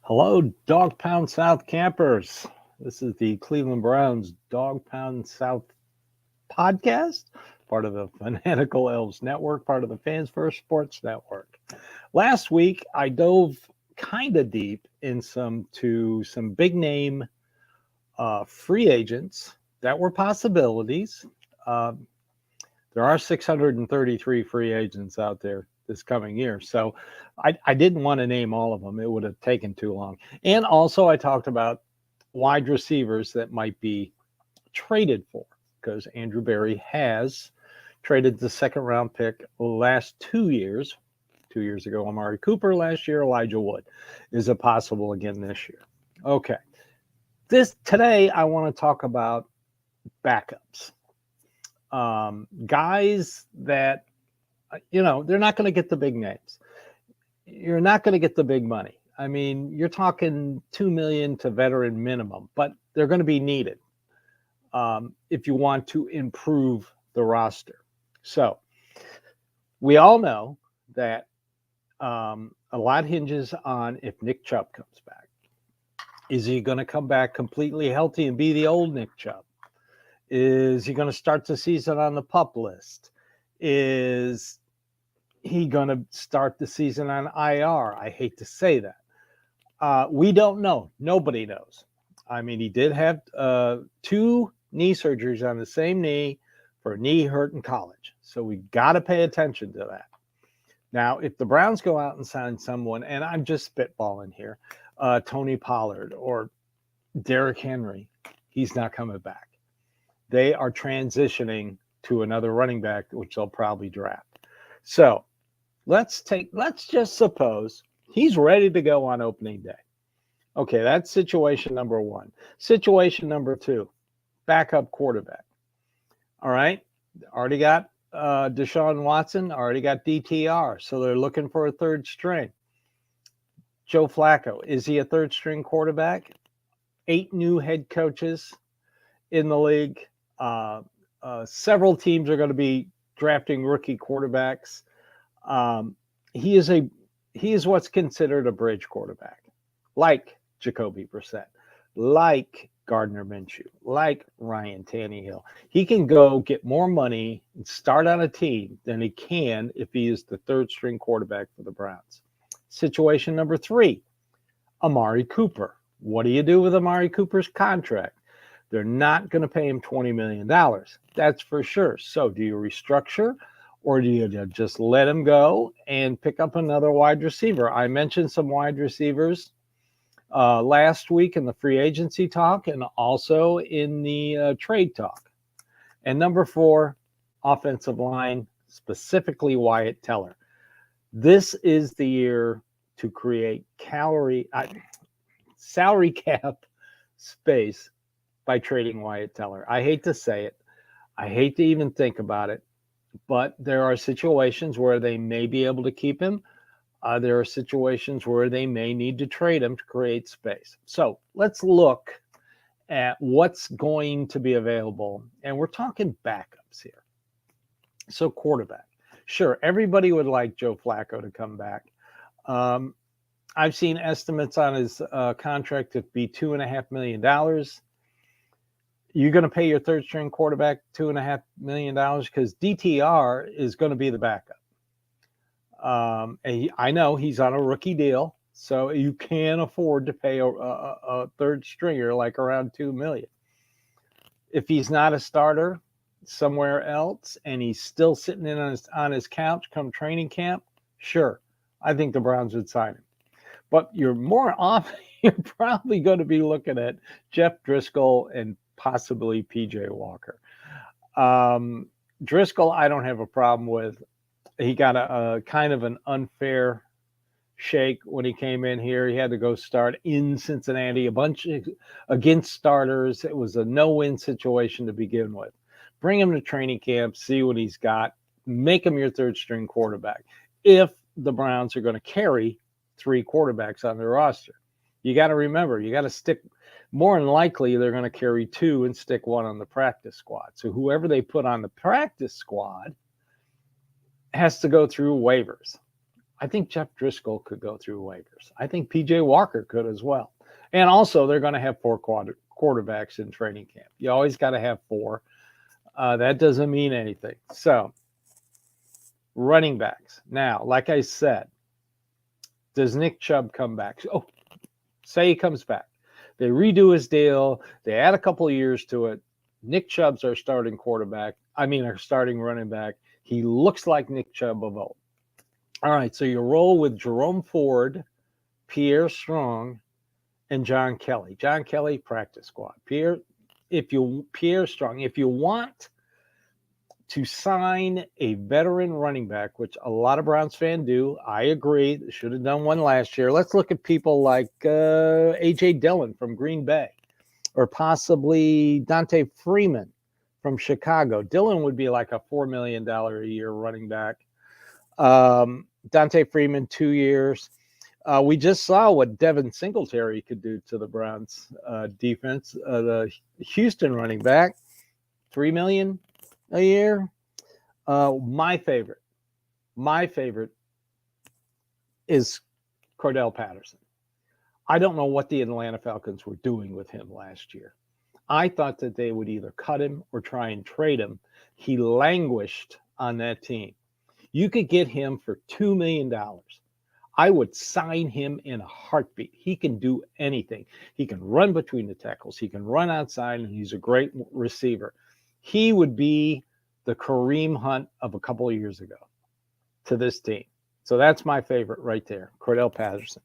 Hello, Dawgpound South campers. This is the Cleveland Browns Dawgpound South podcast, part of the Fanatical Elves Network, part of the Fans First Sports Network. Last week, I dove kind of deep in some big name free agents that were possibilities. Uh, there are 633 free agents out there this coming year. So I didn't want to name all of them. It would have taken too long. And also, I talked about wide receivers that might be traded for because Andrew Berry has traded the second round pick last 2 years. 2 years ago, Amari Cooper. Last year, Elijah Wood. Is it possible again this year? Okay. Today, I want to talk about backups. Guys that they're not going to get the big names. You're not going to get the big money. I mean, you're talking $2 million to veteran minimum, but they're going to be needed if you want to improve the roster. So we all know that a lot hinges on if Nick Chubb comes back. Is he going to come back completely healthy and be the old Nick Chubb? Is he going to start the season on the PUP list? Is he going to start the season on IR? I hate to say that. We don't know. Nobody knows. I mean, he did have 2 knee surgeries on the same knee for a knee hurt in college. So we got to pay attention to that. Now, if the Browns go out and sign someone, and I'm just spitballing here, Tony Pollard or Derrick Henry, he's not coming back. They are transitioning to another running back, which they'll probably draft. So let's just suppose he's ready to go on opening day. Okay, that's situation number 1. Situation number 2, backup quarterback. All right, already got Deshaun Watson, already got DTR, so they're looking for a third string. Joe Flacco, is he a third string quarterback? 8 new head coaches in the league. Several teams are going to be drafting rookie quarterbacks. He is what's considered a bridge quarterback, like Jacoby Brissett, like Gardner Minshew, like Ryan Tannehill. He can go get more money and start on a team than he can if he is the third string quarterback for the Browns. Situation number 3, Amari Cooper. What do you do with Amari Cooper's contract? They're not going to pay him $20 million. That's for sure. So do you restructure or do you just let him go and pick up another wide receiver? I mentioned some wide receivers last week in the free agency talk and also in the trade talk. And number 4, offensive line, specifically Wyatt Teller. This is the year to create salary cap space by trading Wyatt Teller. I hate to say it. I hate to even think about it. But there are situations where they may be able to keep him. There are situations where they may need to trade him to create space. So let's look at what's going to be available. And we're talking backups here. So quarterback. Sure, everybody would like Joe Flacco to come back. I've seen estimates on his contract to be $2.5 million. You're going to pay your third string quarterback $2.5 million because DTR is going to be the backup. And I know he's on a rookie deal, so you can afford to pay a third stringer like around $2 million. If he's not a starter somewhere else and he's still sitting in on his couch come training camp, sure, I think the Browns would sign him. But you're probably going to be looking at Jeff Driscoll and possibly PJ Walker. Driscoll, I don't have a problem with. He got a kind of an unfair shake when he came in here. He had to go start in Cincinnati, a bunch against starters. It was a no-win situation to begin with. Bring him to training camp, see what he's got, make him your third string quarterback. If the Browns are going to carry 3 quarterbacks on their roster, you got to remember, you got to stick. More than likely, they're going to carry 2 and stick 1 on the practice squad. So whoever they put on the practice squad has to go through waivers. I think Jeff Driscoll could go through waivers. I think PJ Walker could as well. And also, they're going to have four quarterbacks in training camp. You always got to have four. That doesn't mean anything. So, running backs. Now, like I said, does Nick Chubb come back? Oh, say he comes back. They redo his deal. They add a couple of years to it. Nick Chubb's our starting quarterback. Our starting running back. He looks like Nick Chubb of old. All right, so you roll with Jerome Ford, Pierre Strong, and John Kelly. John Kelly, practice squad. Pierre Strong, if you want to sign a veteran running back, which a lot of Browns fans do, I agree. They should have done one last year. Let's look at people like A.J. Dillon from Green Bay, or possibly Dante Freeman from Chicago. Dillon would be like a $4 million a year running back. Dante Freeman, 2 years. We just saw what Devin Singletary could do to the Browns defense. The Houston running back, $3 million a year. My favorite is Cordell Patterson. I don't know what the Atlanta Falcons were doing with him last year. I thought that they would either cut him or try and trade him. He languished on that team. You could get him for $2 million. I would sign him in a heartbeat. He can do anything. He can run between the tackles. He can run outside, and he's a great receiver. He would be the Kareem Hunt of a couple of years ago to this team. So that's my favorite right there, Cordell Patterson.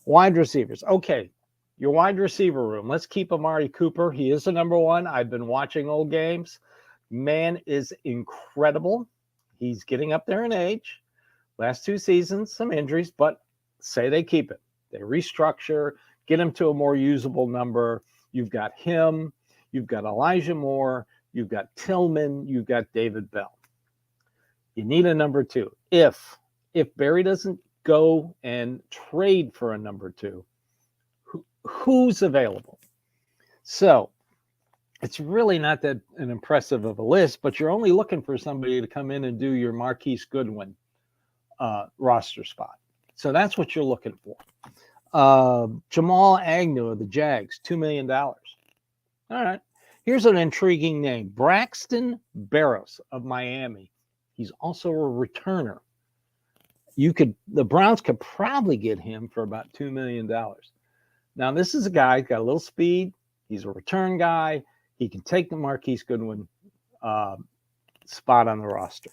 Wide receivers. Okay, your wide receiver room. Let's keep Amari Cooper. He is the number one. I've been watching old games. Man is incredible. He's getting up there in age. Last 2 seasons, some injuries, but say they keep it. They restructure, get him to a more usable number. You've got him. You've got Elijah Moore. You've got Tillman. You've got David Bell. You need a number 2. If Barry doesn't go and trade for a number 2, who's available? So it's really not that an impressive of a list, but you're only looking for somebody to come in and do your Marquise Goodwin roster spot. So that's what you're looking for. Jamal Agnew of the Jags, $2 million. All right. Here's an intriguing name. Braxton Berrios of Miami. He's also a returner. The Browns could probably get him for about $2 million. Now, this is a guy who's got a little speed. He's a return guy. He can take the Marquise Goodwin spot on the roster.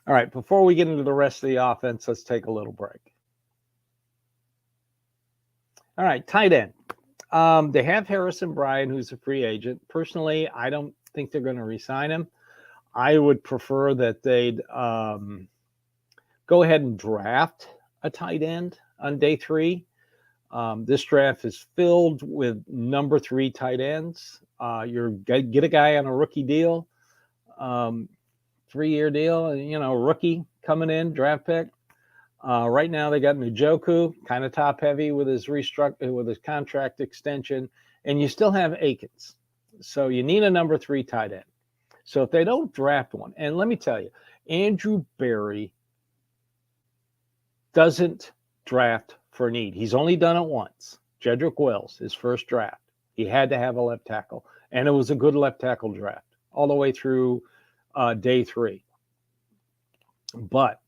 All right, before we get into the rest of the offense, let's take a little break. All right, tight end. They have Harrison Bryant, who's a free agent. Personally, I don't think they're going to re-sign him. I would prefer that they'd go ahead and draft a tight end on day 3. This draft is filled with number 3 tight ends. Get a guy on a rookie deal. 3-year deal, rookie coming in, draft pick. Right now they got Njoku, kind of top heavy with his contract extension, and you still have Akins. So you need a number 3 tight end. So if they don't draft one, and let me tell you, Andrew Berry doesn't draft for need. He's only done it once. Jedrick Wills, his first draft. He had to have a left tackle, and it was a good left tackle draft all the way through day 3. But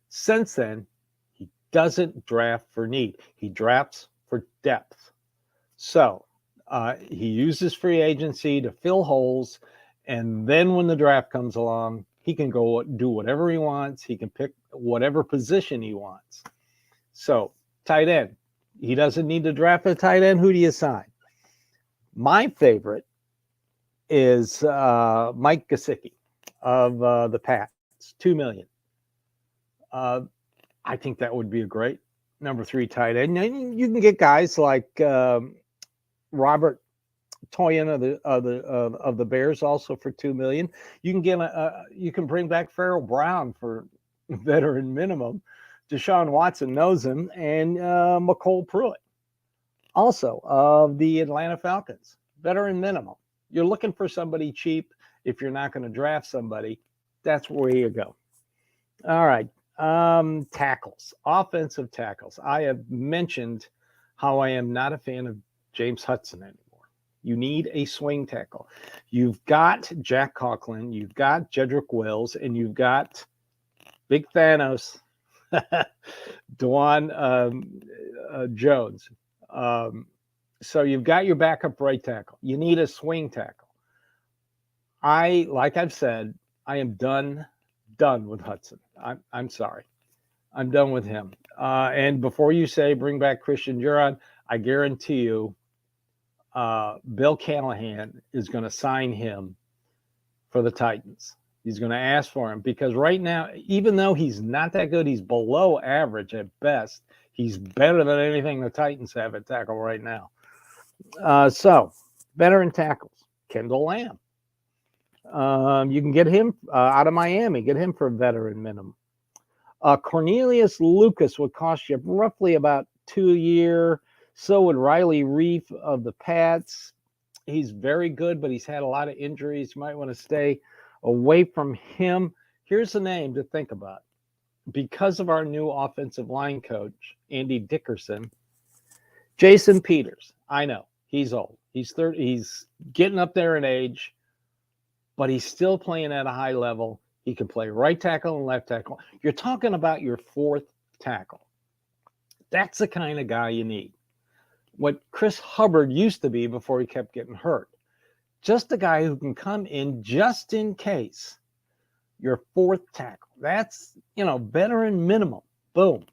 since then, he doesn't draft for need. He drafts for depth. So he uses free agency to fill holes. And then when the draft comes along, he can go do whatever he wants. He can pick whatever position he wants. So tight end, he doesn't need to draft a tight end. Who do you sign? My favorite is Mike Gesicki of the Pats, $2 million. I think that would be a great number 3 tight end. And you can get guys like Robert Toyin of the Bears also for $2 million. You can get you can bring back Farrell Brown for veteran minimum. Deshaun Watson knows him, and McCole Pruitt, also of the Atlanta Falcons, veteran minimum. You're looking for somebody cheap. If you're not going to draft somebody, that's where you go. All right. Tackles, offensive tackles. I have mentioned how I am not a fan of James Hudson anymore. You need a swing tackle. You've got Jack Conklin, you've got Jedrick Wills, and you've got Big Thanos, Dewan Jones. So you've got your backup right tackle. You need a swing tackle. Like I've said, I am done with Hudson. I'm sorry. I'm done with him. And before you say bring back Christian Duran, I guarantee you, Bill Callahan is going to sign him for the Titans. He's going to ask for him because right now, even though he's not that good, he's below average at best. He's better than anything the Titans have at tackle right now. So, veteran tackles, Kendall Lamb. You can get him out of Miami, get him for a veteran minimum. Cornelius Lucas would cost you roughly about 2 a year. So would Riley Reef of the Pats. He's very good, but he's had a lot of injuries. You might want to stay away from him. Here's a name to think about. Because of our new offensive line coach, Andy Dickerson, Jason Peters. I know he's old. He's 30. He's getting up there in age, but he's still playing at a high level. He can play right tackle and left tackle. You're talking about your fourth tackle. That's the kind of guy you need. What Chris Hubbard used to be before he kept getting hurt. Just a guy who can come in just in case. Your fourth tackle. That's, veteran minimum. Boom.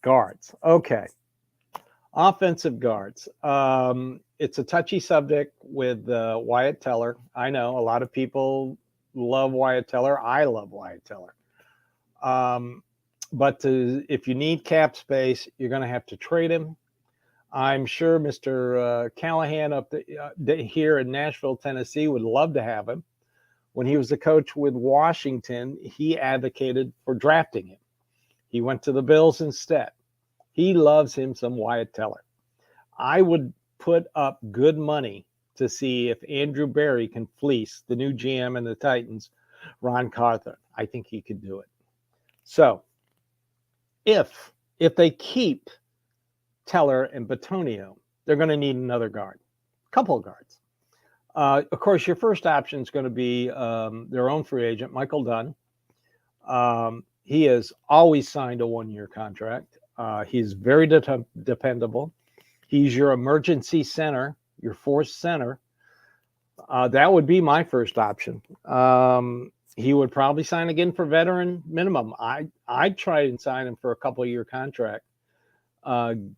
Guards. Okay. Offensive guards. It's a touchy subject with Wyatt Teller. I know a lot of people love Wyatt Teller. I love Wyatt Teller. But if you need cap space, you're going to have to trade him. I'm sure Mr. Callahan up here in Nashville, Tennessee would love to have him. When he was the coach with Washington, he advocated for drafting him. He went to the Bills instead. He loves him some Wyatt Teller. I would put up good money to see if Andrew Berry can fleece the new GM and the Titans, Ron Carthon. I think he could do it. So if they keep Teller and Batonio, they're going to need another guard, a couple of guards. Of course, your first option is going to be their own free agent, Michael Dunn. He has always signed a one-year contract. He's very dependable. He's your emergency center, your fourth center. That would be my first option. He would probably sign again for veteran minimum. I'd try and sign him for a couple-year contract.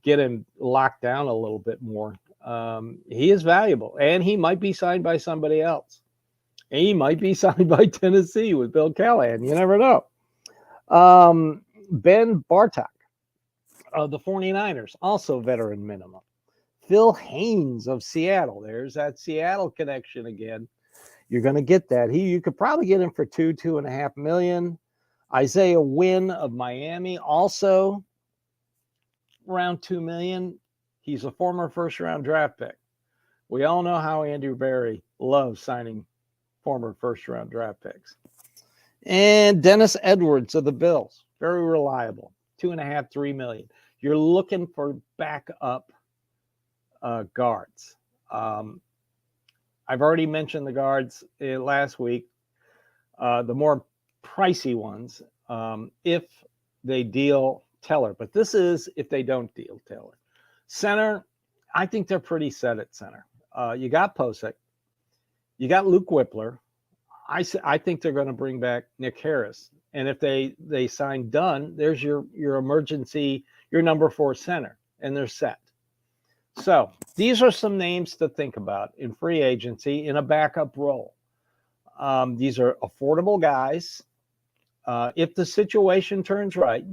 Get him locked down a little bit more. He is valuable, and he might be signed by somebody else. He might be signed by Tennessee with Bill Callahan. You never know. Ben Bartok of the 49ers, also veteran minimum. Phil Haynes of Seattle. There's that Seattle connection again. You're going to get that. You could probably get him for $2.5 million. Isaiah Wynn of Miami, also around $2 million. He's a former first-round draft pick. We all know how Andrew Berry loves signing former first-round draft picks. And Dennis Edwards of the Bills, very reliable, $2.5, $3 million. You're looking for backup guards. I've already mentioned the guards last week. The more pricey ones, if they deal Teller, but this is if they don't deal Teller. Center, I think they're pretty set at center. You got Posick, you got Luke Whippler. I think they're going to bring back Nick Harris, and if they sign Dunn, there's your emergency, your number 4 center, and they're set. So these are some names to think about in free agency in a backup role. These are affordable guys. If the situation turns right,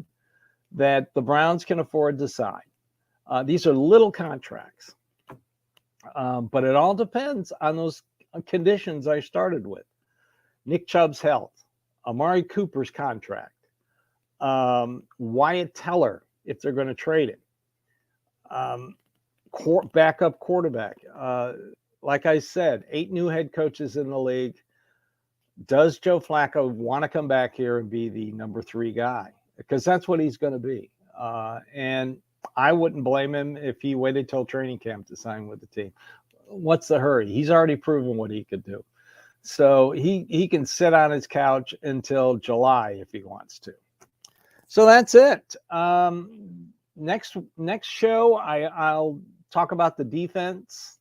that the Browns can afford to sign. These are little contracts, but it all depends on those conditions I started with. Nick Chubb's health, Amari Cooper's contract, Wyatt Teller, if they're going to trade him, backup quarterback. Like I said, 8 new head coaches in the league. Does Joe Flacco want to come back here and be the number 3 guy? because that's what he's going to be. And I wouldn't blame him if he waited till training camp to sign with the team. What's the hurry? He's already proven what he could do. So he can sit on his couch until July if he wants to. So that's it. Next show, I'll talk about the defense.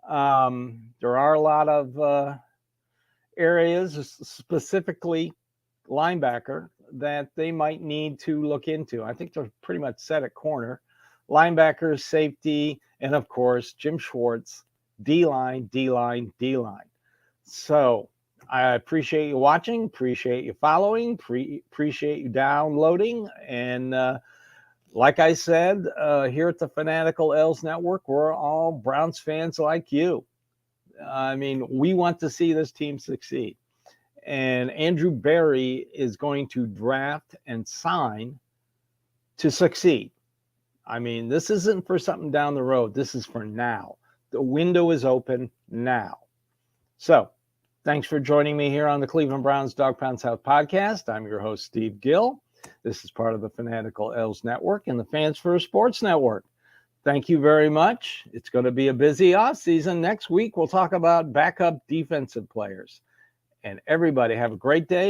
There are a lot of areas, specifically linebacker, that they might need to look into. I think they're pretty much set at corner. Linebacker, safety, and of course, Jim Schwartz, D-line, D-line, D-line. So I appreciate you watching, appreciate you following, appreciate you downloading. And like I said, here at the Fanatical L's Network, we're all Browns fans like you. I mean, we want to see this team succeed. And Andrew Berry is going to draft and sign to succeed. I mean, this isn't for something down the road. This is for now. The window is open now. So thanks for joining me here on the Cleveland Browns Dawgpound South podcast. I'm your host, Steve Gill. This is part of the Fanatical L's Network and the Fans First Sports Network. Thank you very much. It's going to be a busy offseason. Next week, we'll talk about backup defensive players. And everybody have a great day.